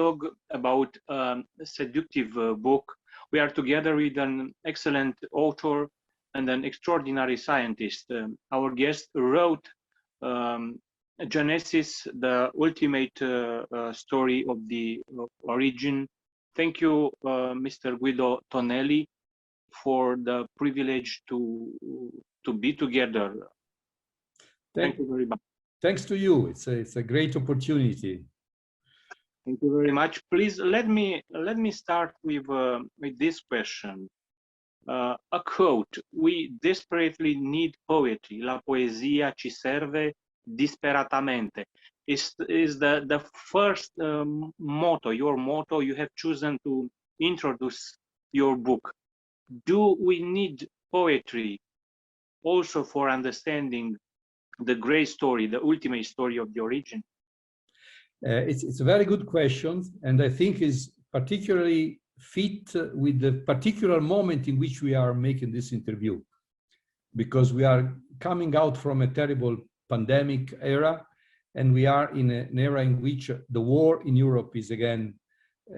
dialogue about a seductive book. We are together with an excellent author and an extraordinary scientist. Our guest wrote Genesis, the ultimate story of the origin. Thank you, Mr. Guido Tonelli, for the privilege to be together. Thank you very much. Thanks to you. It's a great opportunity. Thank you very much. Please let me start with this question. A quote: "We desperately need poetry. La poesia ci serve disperatamente." Is the first motto, your motto you have chosen to introduce your book. Do we need poetry also for understanding the great story, the ultimate story of the origin? It's a very good question, and I think is particularly fit with the particular moment in which we are making this interview, because we are coming out from a terrible pandemic era, and we are in an era in which the war in Europe is again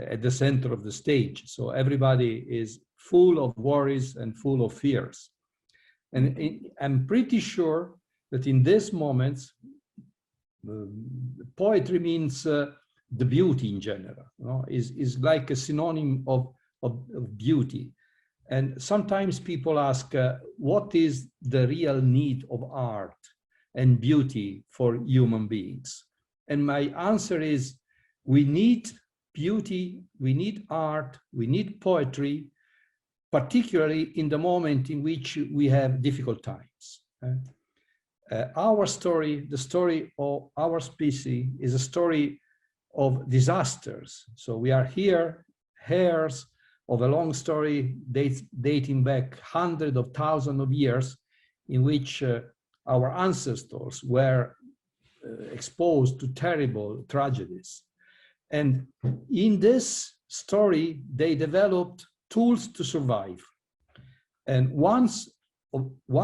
at the center of the stage. So everybody is full of worries and full of fears. And I'm pretty sure that in these moments, poetry means the beauty in general, you know, is like a synonym of beauty. And sometimes people ask, what is the real need of art and beauty for human beings? And my answer is, we need beauty, we need art, we need poetry, particularly in the moment in which we have difficult times. Our story, the story of our species, is a story of disasters. So we are here, heirs of a long story dating back hundreds of thousands of years, in which our ancestors were exposed to terrible tragedies. And in this story, they developed tools to survive. And one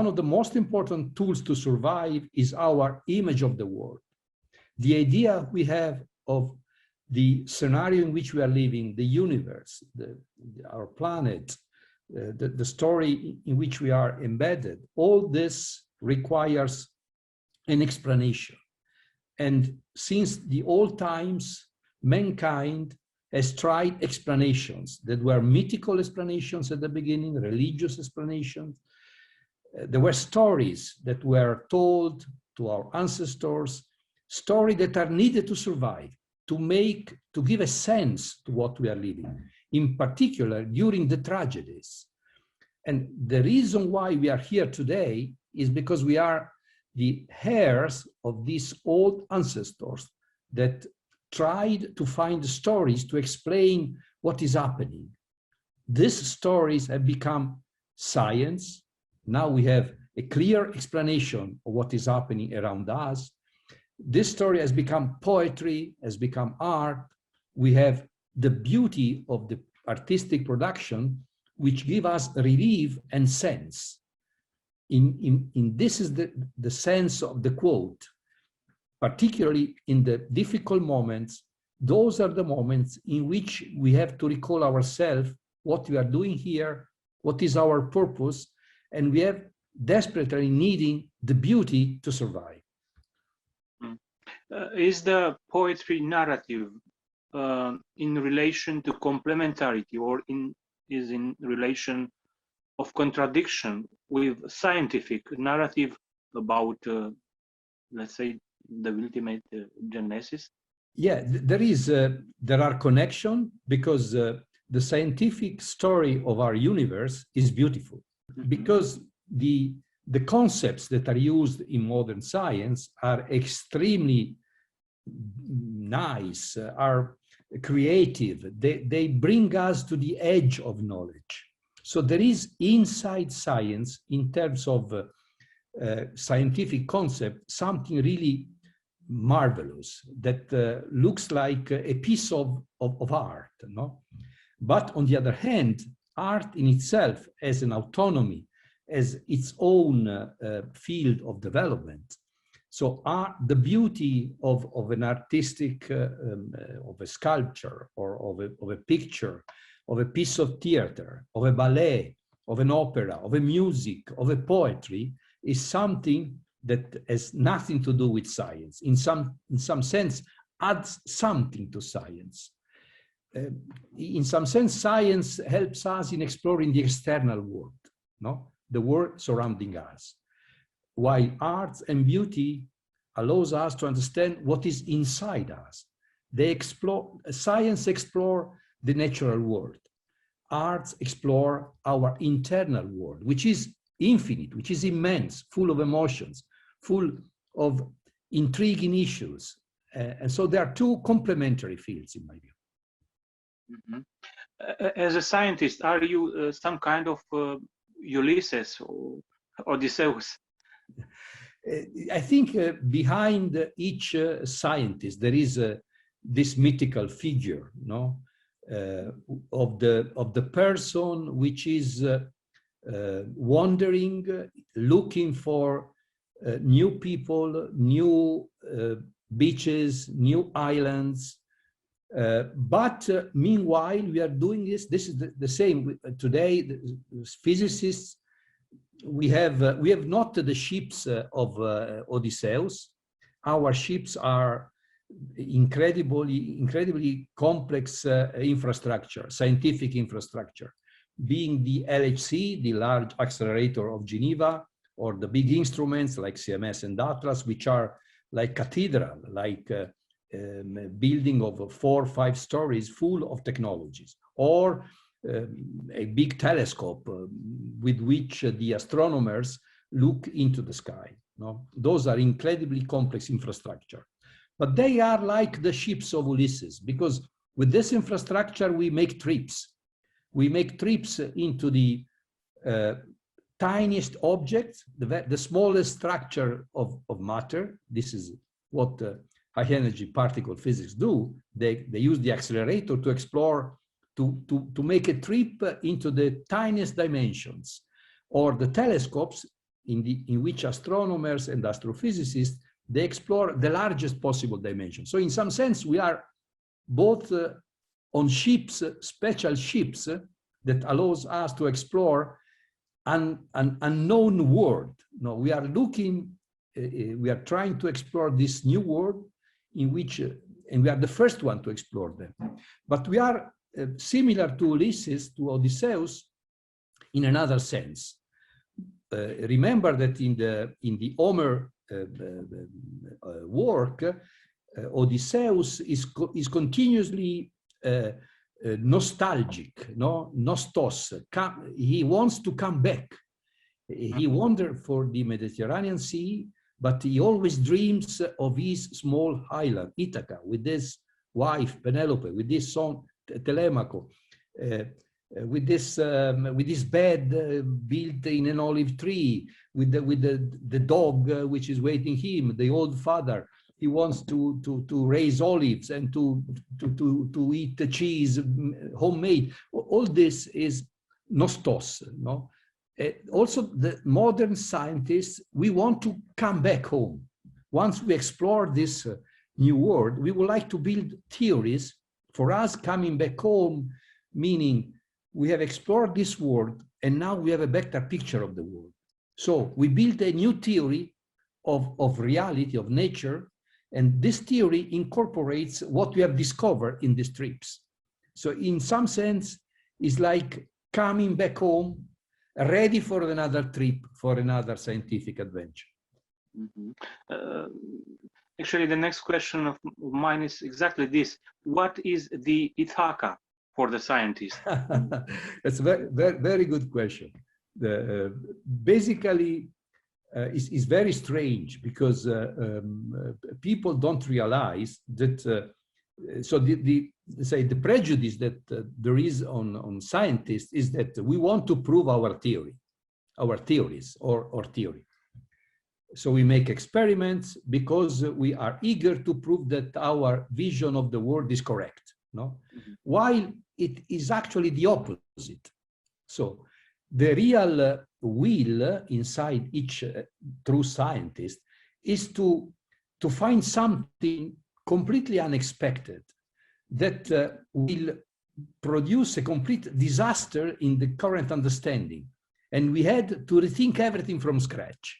of the most important tools to survive is our image of the world. The idea we have of the scenario in which we are living, the universe, our planet, the story in which we are embedded, all this requires an explanation. And since the old times, mankind has tried explanations that were mythical explanations at the beginning, religious explanations. There were stories that were told to our ancestors, stories that are needed to survive, to give a sense to what we are living, in particular during the tragedies. And the reason why we are here today is because we are the heirs of these old ancestors that tried to find stories to explain what is happening. These stories have become science. Now we have a clear explanation of what is happening around us. This story has become poetry, has become art. We have the beauty of the artistic production, which give us relief and sense. This is the sense of the quote. Particularly in the difficult moments, those are the moments in which we have to recall ourselves, what we are doing here, what is our purpose, and we have desperately needing the beauty to survive. Is the poetry narrative in relation to complementarity, or is in relation of contradiction with scientific narrative about, let's say, the ultimate Genesis? Yeah, there are connections, because the scientific story of our universe is beautiful. Mm-hmm. Because the concepts that are used in modern science are extremely nice, are creative. They bring us to the edge of knowledge. So there is inside science, in terms of scientific concept, something really marvelous that looks like a piece of art, no? But on the other hand, art in itself has an autonomy, as its own field of development. So the beauty of an artistic, of a sculpture, or of a picture, of a piece of theater, of a ballet, of an opera, of a music, of a poetry, is something that has nothing to do with science. In some sense, adds something to science. In some sense, science helps us in exploring the external world, no? The world surrounding us, while arts and beauty allows us to understand what is inside us. Science explores the natural world. Arts explore our internal world, which is infinite, which is immense, full of emotions, full of intriguing issues. And so there are two complementary fields, in my view. Mm-hmm. As a scientist, are you some kind of Ulysses or Odysseus? I think behind each scientist there is this mythical figure, no, of the person which is wandering, looking for new people, new beaches, new islands. But meanwhile, we are doing this. This is the same today. The physicists, we have not the ships of Odysseus. Our ships are incredibly complex infrastructure, scientific infrastructure, being the LHC, the Large Accelerator of Geneva, or the big instruments like CMS and Atlas, which are like cathedral, like building of 4 or 5 stories full of technologies, or a big telescope with which the astronomers look into the sky. No? Those are incredibly complex infrastructure. But they are like the ships of Ulysses, because with this infrastructure, we make trips. We make trips into the tiniest objects, the smallest structure of matter. This is what high energy particle physics do. They use the accelerator to explore, to make a trip into the tiniest dimensions, or the telescopes in which astronomers and astrophysicists, they explore the largest possible dimension. So in some sense, we are both on ships, special ships that allows us to explore an unknown world. No, we are looking, we are trying to explore this new world in which, and we are the first one to explore them. But we are similar to Ulysses, to Odysseus, in another sense. Remember that in the Homer work, Odysseus is continuously nostalgic, no? Nostos. He wants to come back. He wandered for the Mediterranean Sea, but he always dreams of his small island, Ithaca, with his wife, Penelope, with his son, Telemaco, with this bed built in an olive tree, with the dog which is waiting him, the old father. He wants to raise olives and to eat the cheese, homemade. All this is nostos, no? Also, the modern scientists, we want to come back home. Once we explore this new world, we would like to build theories. For us, coming back home, meaning we have explored this world and now we have a better picture of the world. So we build a new theory of reality, of nature, and this theory incorporates what we have discovered in these trips. So in some sense, it's like coming back home, ready for another trip, for another scientific adventure. Mm-hmm. Actually, the next question of mine is exactly this. What is the Ithaca for the scientist? That's a very good question. Basically, it's very strange because people don't realize that. So the prejudice that there is on scientists is that we want to prove our theories or theory. So we make experiments because we are eager to prove that our vision of the world is correct. No, while it is actually the opposite. So the real will inside each true scientist is to find something completely unexpected that will produce a complete disaster in the current understanding. And we had to rethink everything from scratch.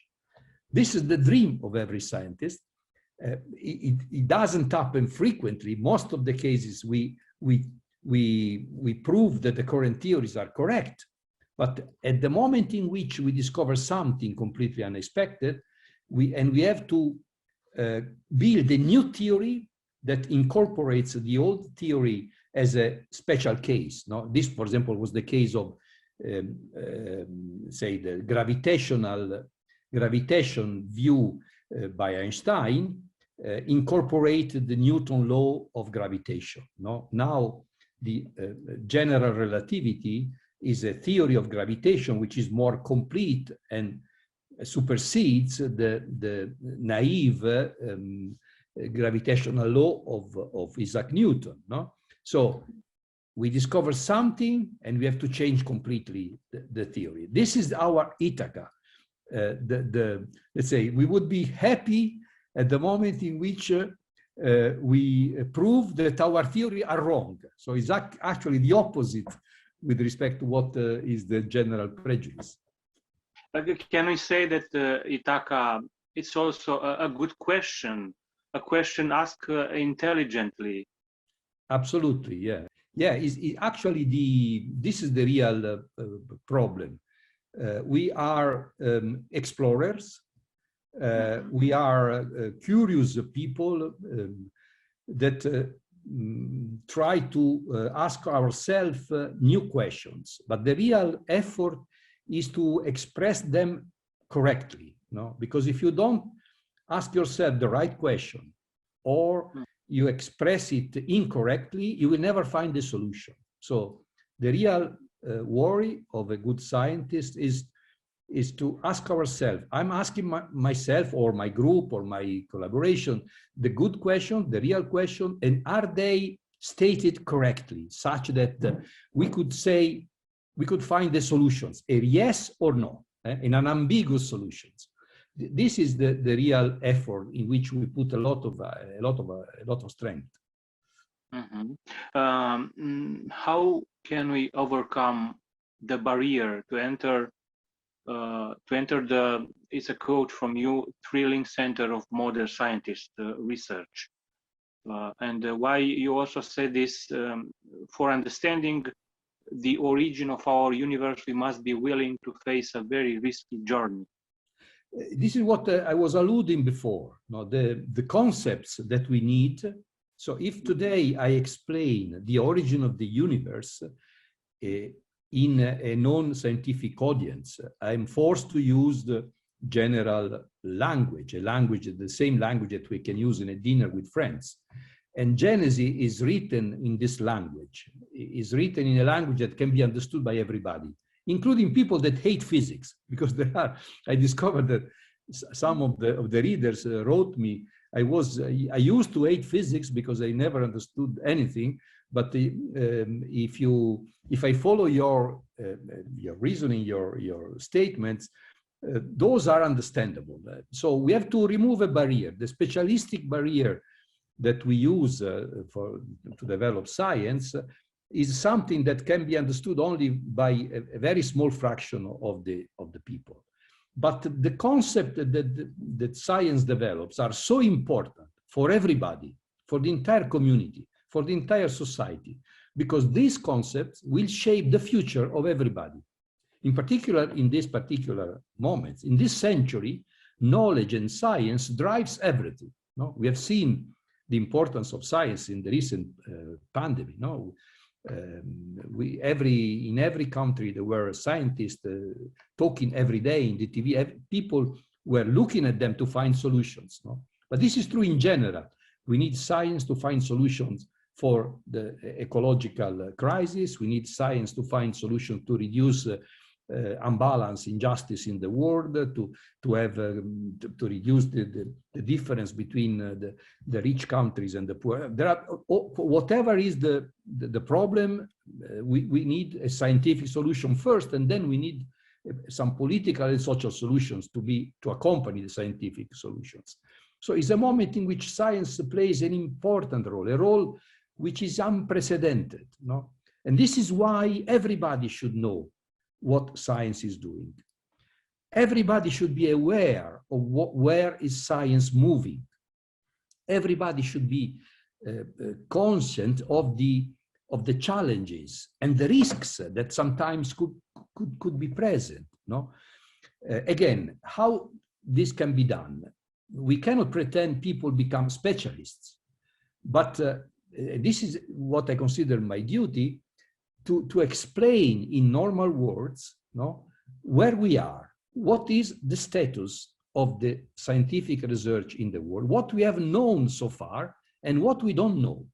This is the dream of every scientist. It doesn't happen frequently. Most of the cases we prove that the current theories are correct. But at the moment in which we discover something completely unexpected, we have to build a new theory that incorporates the old theory as a special case. No? This, for example, was the case of, say, the gravitation view by Einstein, incorporated the Newton law of gravitation. No? Now, the general relativity is a theory of gravitation which is more complete and supersedes the naive gravitational law of Isaac Newton. No? So we discover something and we have to change completely the theory. This is our Ithaca. Let's say we would be happy at the moment in which we prove that our theory are wrong. So it's actually the opposite with respect to what is the general prejudice. Can we say that Ithaca, it's also a good question, a question asked intelligently? Absolutely, yeah. Yeah, actually this is the real problem. We are explorers. We are curious people that try to ask ourselves new questions, but the real effort is to express them correctly, no? Because if you don't ask yourself the right question or you express it incorrectly, you will never find the solution. So the real worry of a good scientist is to ask ourselves, I'm asking myself or my group or my collaboration, the good question, the real question, and are they stated correctly, such that we could say, we could find the solutions, a yes or no, in an ambiguous solutions. This is the real effort in which we put a lot of strength. Mm-hmm. How can we overcome the barrier to enter the, it's a quote from you, thrilling center of modern scientist research, and why you also said this, for understanding the origin of our universe, we must be willing to face a very risky journey. This is what I was alluding before, no? The concepts that we need. So if today I explain the origin of the universe in a non-scientific audience, I'm forced to use the general language, the same language that we can use in a dinner with friends. And Genesis is written in this language. It's written in a language that can be understood by everybody, including people that hate physics, because I discovered that some of the readers wrote me, I used to hate physics because I never understood anything, but if I follow your reasoning, your statements, those are understandable. So we have to remove a barrier, the specialistic barrier that we use to develop science is something that can be understood only by a very small fraction of the people. But the concept that science develops are so important for everybody, for the entire community, for the entire society, because these concepts will shape the future of everybody. In particular, in this particular moment, in this century, knowledge and science drives everything. No? We have seen the importance of science in the recent pandemic. No? In every country there were scientists talking every day in the TV. People were looking at them to find solutions. No? But this is true in general. We need science to find solutions for the ecological crisis. We need science to find solutions to reduce imbalance, injustice in the world, to reduce the difference between the rich countries and the poor. There are, whatever is the problem, we need a scientific solution first, and then we need some political and social solutions to accompany the scientific solutions. So it's a moment in which science plays an important role, a role which is unprecedented, no? And this is why everybody should know what science is doing. Everybody should be aware of where is science moving. Everybody should be conscient of the challenges and the risks that sometimes could be present. No, again, how this can be done? We cannot pretend people become specialists, but this is what I consider my duty to explain in normal words, no, where we are, what is the status of the scientific research in the world, what we have known so far, and what we don't know.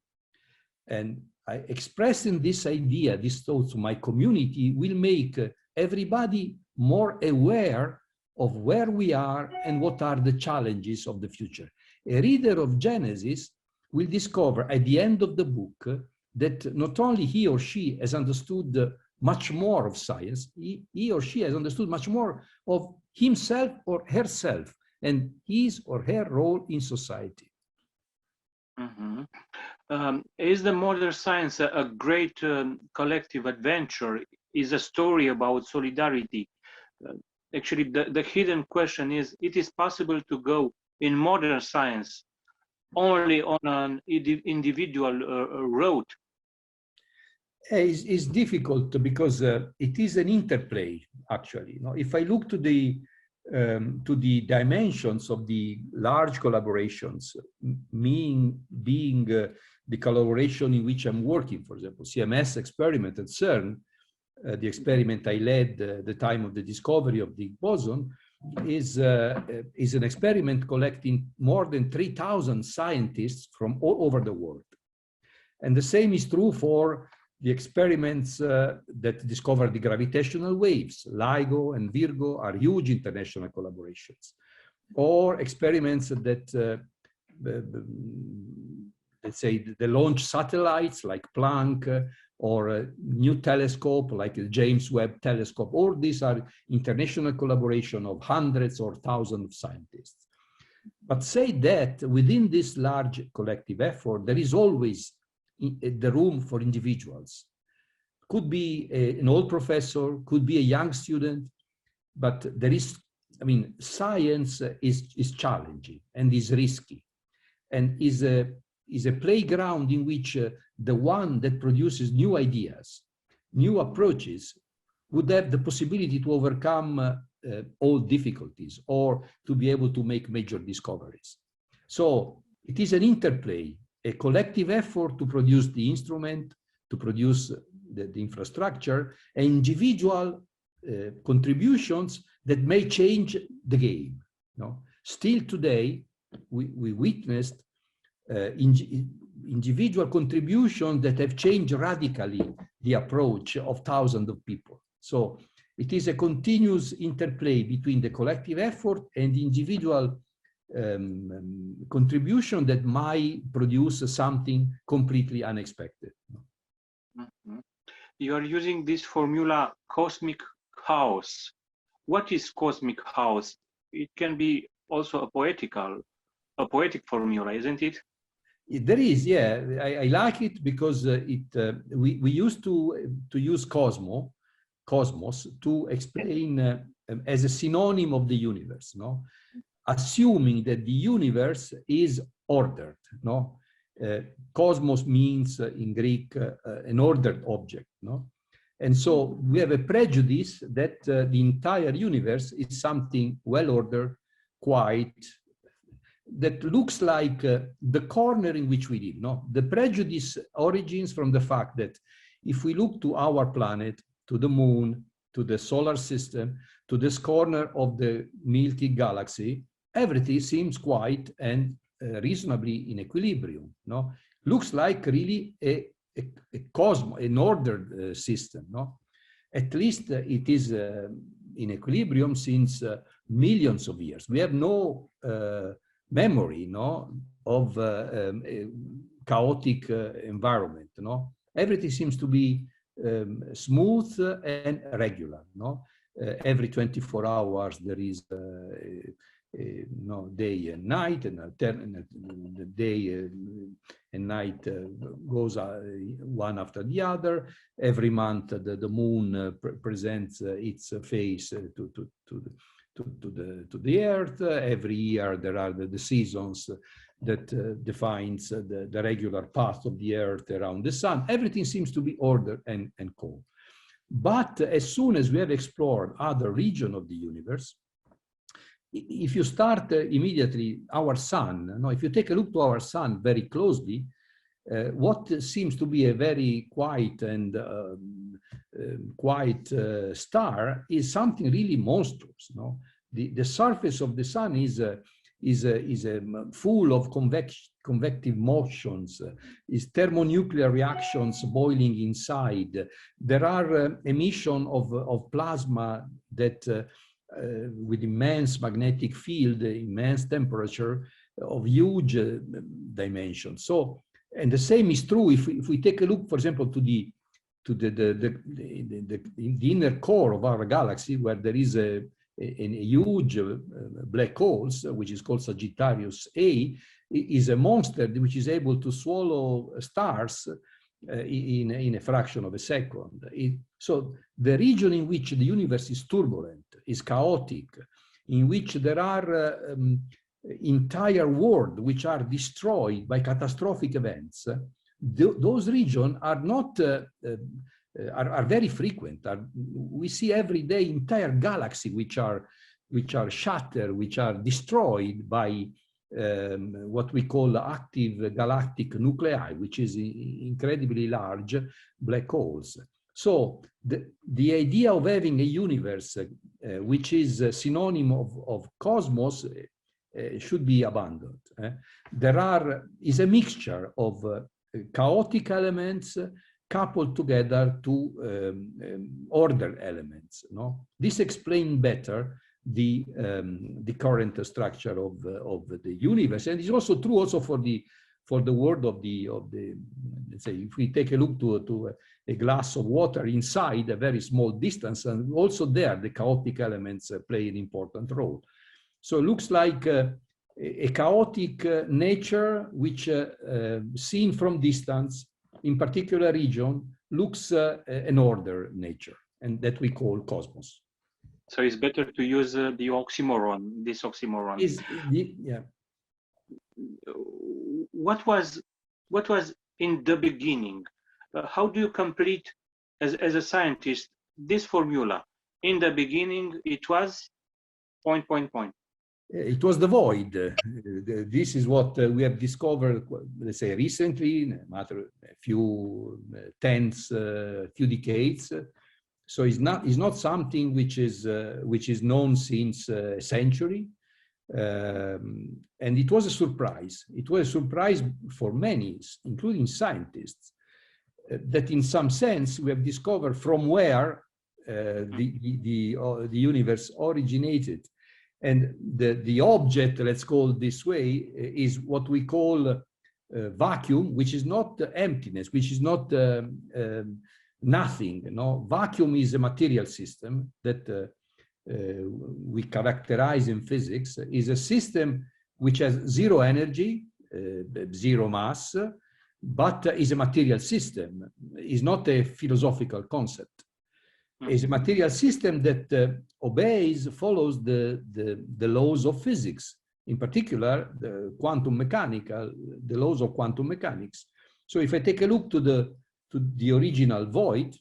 And expressing this idea, this thought to my community will make everybody more aware of where we are and what are the challenges of the future. A reader of Genesis will discover at the end of the book that not only he or she has understood much more of science, he or she has understood much more of himself or herself and his or her role in society. Mm-hmm. Is the modern science a great collective adventure? Is a story about solidarity? Actually, the hidden question is, it is possible to go in modern science only on an individual road? It's difficult because it is an interplay, actually. You know, if I look to the dimensions of the large collaborations, being the collaboration in which I'm working, for example, CMS experiment at CERN, the experiment I led the time of the discovery of the boson, is an experiment collecting more than 3,000 scientists from all over the world. And the same is true for the experiments that discover the gravitational waves. LIGO and Virgo are huge international collaborations. Or experiments that, let's say, the launch satellites like Planck, or a new telescope like the James Webb telescope. All these are international collaboration of hundreds or thousands of scientists. But say that within this large collective effort, there is always the room for individuals. Could be an old professor, could be a young student, but there is, I mean, science is challenging and is risky, and is a playground in which the one that produces new ideas, new approaches, would have the possibility to overcome all difficulties or to be able to make major discoveries. So it is an interplay, a collective effort to produce the instrument, to produce the infrastructure, and individual contributions that may change the game. No? Still today, we witnessed individual contributions that have changed radically the approach of thousands of people. So it is a continuous interplay between the collective effort and the individual contribution that might produce something completely unexpected. Mm-hmm. You are using this formula, cosmic chaos. What is cosmic chaos? It can be also a poetic formula, isn't it? There is, yeah. I like it because we used to use cosmos to explain as a synonym of the universe, no? Assuming that the universe is ordered, no? Cosmos means in Greek an ordered object, no? And so we have a prejudice that the entire universe is something well ordered, quiet, that looks like the corner in which we live. No, the prejudice origins from the fact that if we look to our planet, to the moon, to the solar system, to this corner of the Milky Galaxy, everything seems quiet and reasonably in equilibrium. No, looks like really a cosmos, an ordered system. No, at least it is in equilibrium since millions of years. We have no memory, no, of a chaotic environment, no. Everything seems to be smooth and regular, no. every 24 hours there is day and night, and the day and night goes one after the other. Every month the moon presents its face to the earth. Every year there are the seasons that defines the regular path of the earth around the sun. Everything seems to be ordered and calm. But as soon as we have explored other regions of the universe, if you start immediately our sun, if you take a look to our sun very closely, what seems to be a very quiet and star is something really monstrous. The surface of the sun is full of convective motions, is thermonuclear reactions boiling inside. There are emission of plasma that with immense magnetic field, immense temperature of huge dimensions. So, and the same is true if we take a look, for example, to the inner core of our galaxy, where there is a huge black holes, which is called Sagittarius A, is a monster which is able to swallow stars in a fraction of a second. So the region in which the universe is turbulent, is chaotic, in which there are entire worlds which are destroyed by catastrophic events, those regions are not are very frequent. We see every day entire galaxies which are shattered, which are destroyed by what we call active galactic nuclei, which is incredibly large black holes. So the idea of having a universe which is a synonym of cosmos should be abandoned. Is a mixture of chaotic elements coupled together to order elements. This explains better the current structure of the universe, and it's also true also for the world of the let's say, if we take a look to a glass of water inside a very small distance, and also there the chaotic elements play an important role. So it looks like a chaotic nature which seen from distance in particular region looks an order nature, and that we call cosmos. So it's better to use the oxymoron, this oxymoron. Yeah. What was in the beginning? How do you complete, as a scientist, this formula? In the beginning, it was ... It was the void. This is what we have discovered, let's say, recently, in a matter of a few few decades. So it's not something which is known since a century, and it was a surprise. It was a surprise for many, including scientists, that in some sense we have discovered from where the universe originated. And the object, let's call it this way, is what we call vacuum, which is not emptiness, which is not nothing. Vacuum is a material system that we characterize in physics, is a system which has zero energy, zero mass, but is a material system, is not a philosophical concept. Is a material system that follows the laws of physics, in particular the laws of quantum mechanics. So if I take a look to the original void,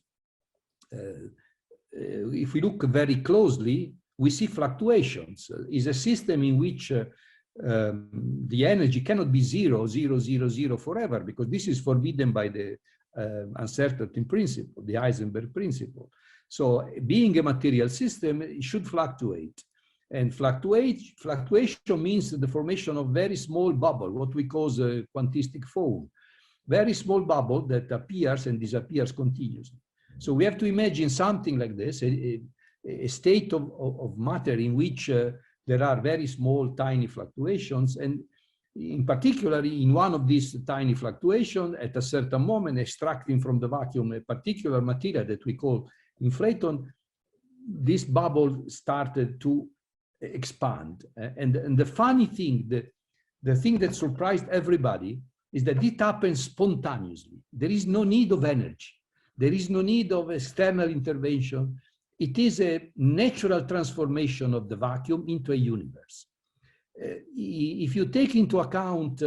if we look very closely, we see fluctuations. It's a system in which the energy cannot be zero forever, because this is forbidden by the uncertainty principle, the Heisenberg principle. So being a material system, it should fluctuate. And fluctuation means the formation of very small bubble, what we call a quantistic foam. Very small bubble that appears and disappears continuously. So we have to imagine something like this, a state of matter in which there are very small, tiny fluctuations. And in particular, in one of these tiny fluctuations, at a certain moment, extracting from the vacuum a particular material that we call inflaton, this bubble started to expand. And the funny thing, the thing that surprised everybody is that it happens spontaneously. There is no need of energy. There is no need of external intervention. It is a natural transformation of the vacuum into a universe. If you take into account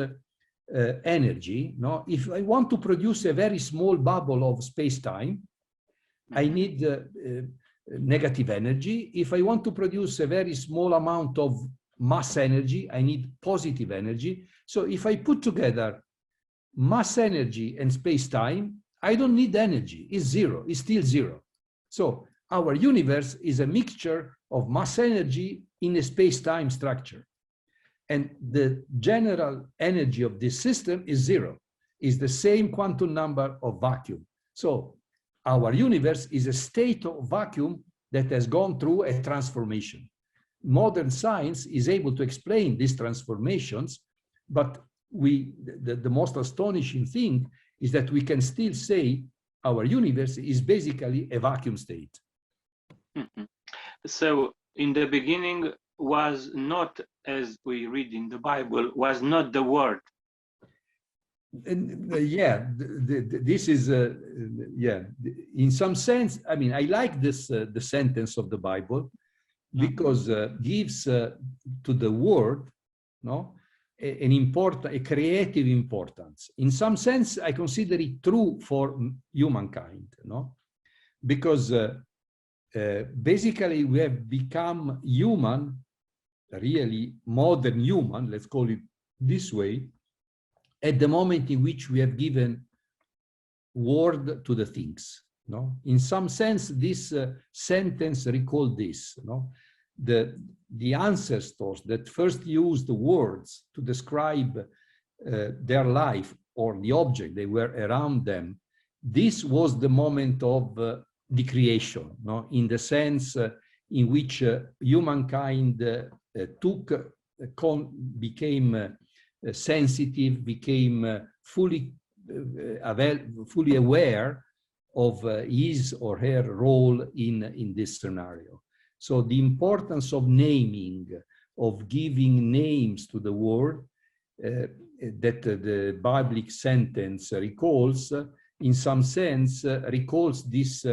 energy, no? If I want to produce a very small bubble of space-time, I need negative energy. If I want to produce a very small amount of mass energy, I need positive energy. So if I put together mass energy and space-time, I don't need energy. It's zero. It's still zero. So our universe is a mixture of mass energy in a space-time structure. And the general energy of this system is zero. It's the same quantum number of vacuum. So our universe is a state of vacuum that has gone through a transformation. Modern science is able to explain these transformations, but the most astonishing thing is that we can still say our universe is basically a vacuum state. Mm-hmm. So in the beginning was not, as we read in the Bible, was not the word. And yeah, this is yeah. In some sense, I mean, I like this the sentence of the Bible because gives to the word, no, a creative importance. In some sense, I consider it true for humankind, no, because basically we have become human, really modern human, let's call it this way, at the moment in which we have given word to the things. No? In some sense, this sentence recalls this. No? The ancestors that first used the words to describe their life or the object they were around them, this was the moment of the creation, no? In the sense in which humankind became sensitive, became fully aware of his or her role in this scenario. So the importance of naming, of giving names to the world that the biblical sentence recalls, in some sense recalls this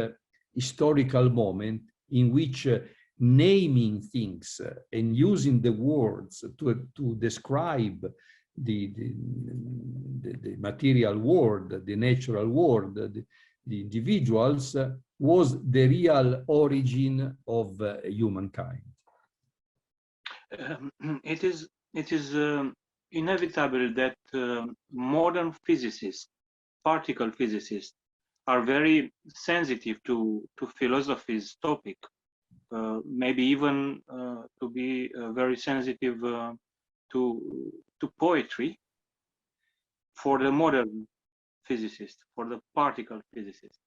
historical moment in which naming things and using the words to describe the material world, the natural world, the individuals, was the real origin of humankind. It is inevitable that modern physicists, particle physicists, are very sensitive to philosophy's topic. Maybe even to be very sensitive to poetry for the modern physicist, for the particle physicist.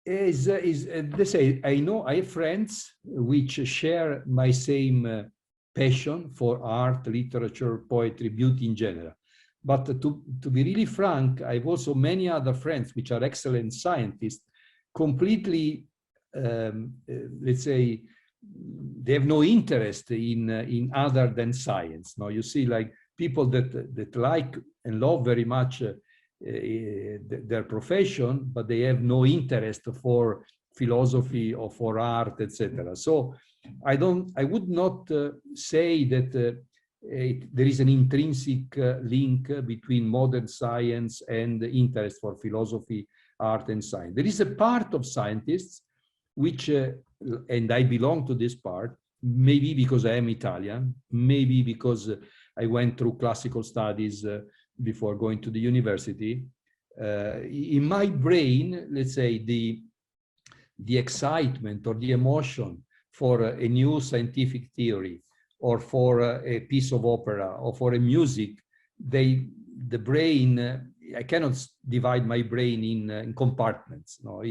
Let's say, I know I have friends which share my same passion for art, literature, poetry, beauty in general. But to be really frank, I have also many other friends which are excellent scientists, completely let's say, they have no interest in other than science. Now you see, like people that like and love very much their profession, but they have no interest for philosophy or for art, etc. So I would not say that there is an intrinsic link between modern science and the interest for philosophy, art, and science. There is a part of scientists which, and I belong to this part, maybe because I am Italian, maybe because I went through classical studies before going to the university. In my brain, let's say, the excitement or the emotion for a new scientific theory or for a piece of opera or for a music, the brain, I cannot divide my brain in compartments. No,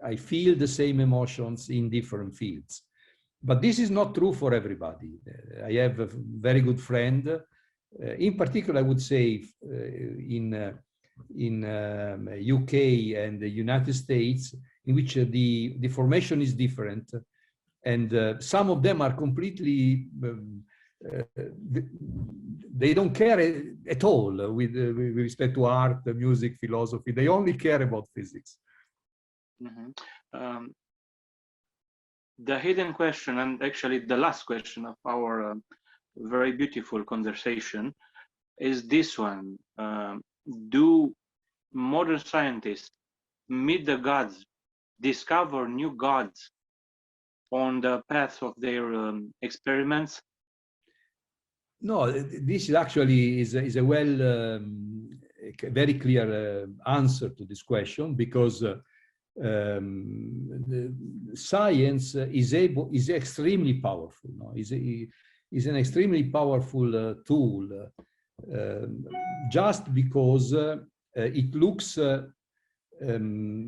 I feel the same emotions in different fields. But this is not true for everybody. I have a very good friend, in particular, I would say in UK and the United States, in which the formation is different. And some of them are completely, they don't care at all with respect to art, music, philosophy. They only care about physics. Mm-hmm. The hidden question, and actually the last question of our very beautiful conversation, is this one. Do modern scientists meet the gods, discover new gods on the path of their experiments? No, this is actually is a very clear answer to this question, because science is extremely powerful. No? Is an extremely powerful tool, just because it looks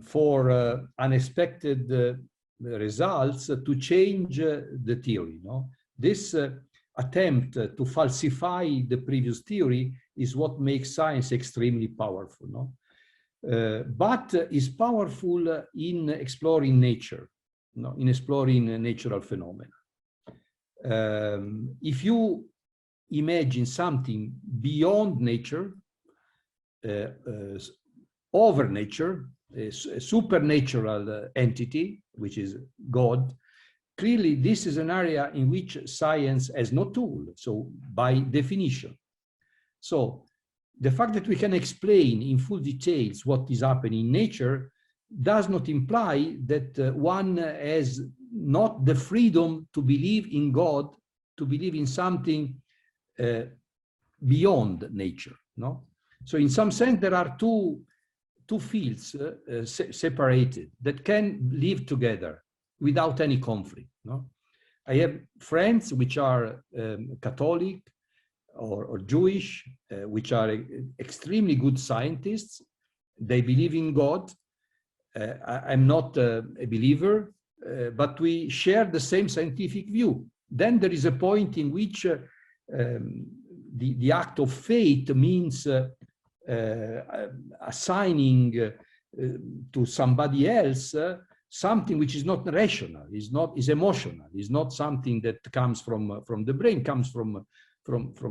for unexpected results to change the theory. No? This attempt to falsify the previous theory is what makes science extremely powerful. No? But is powerful in exploring nature, no? In exploring natural phenomena. If you imagine something beyond nature, over nature, a supernatural entity, which is God, clearly this is an area in which science has no tool, so by definition. So the fact that we can explain in full details what is happening in nature does not imply that one has not the freedom to believe in God, to believe in something beyond nature. No? So in some sense, there are two fields separated that can live together without any conflict. No? I have friends which are Catholic or Jewish, which are extremely good scientists. They believe in God. I'm not a believer, but we share the same scientific view. Then there is a point in which the act of faith means assigning to somebody else something which is not rational, is emotional, is not something that comes from the brain, comes from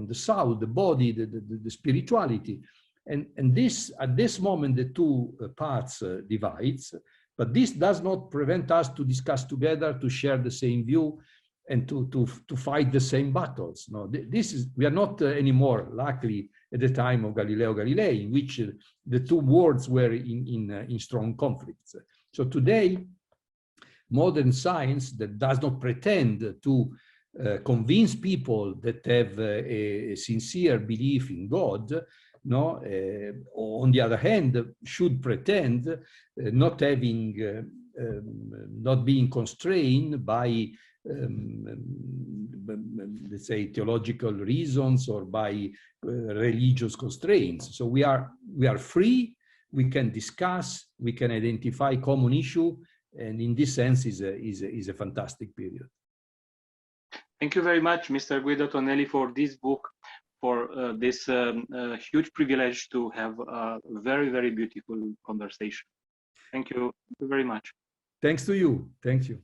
the soul, the body, the spirituality. And this, at this moment, the two parts divides, but this does not prevent us to discuss together, to share the same view, and to fight the same battles. No, we are not anymore, luckily, at the time of Galileo Galilei, in which the two worlds were in strong conflicts. So today, modern science that does not pretend to convince people that have a sincere belief in God, no, on the other hand, should pretend not being constrained by let's say theological reasons or by religious constraints. So we are free. We can discuss. We can identify common issue, and in this sense, is a fantastic period. Thank you very much, Mr. Guido Tonelli, for this book, for this huge privilege to have a very, very beautiful conversation. Thank you very much. Thanks to you. Thank you.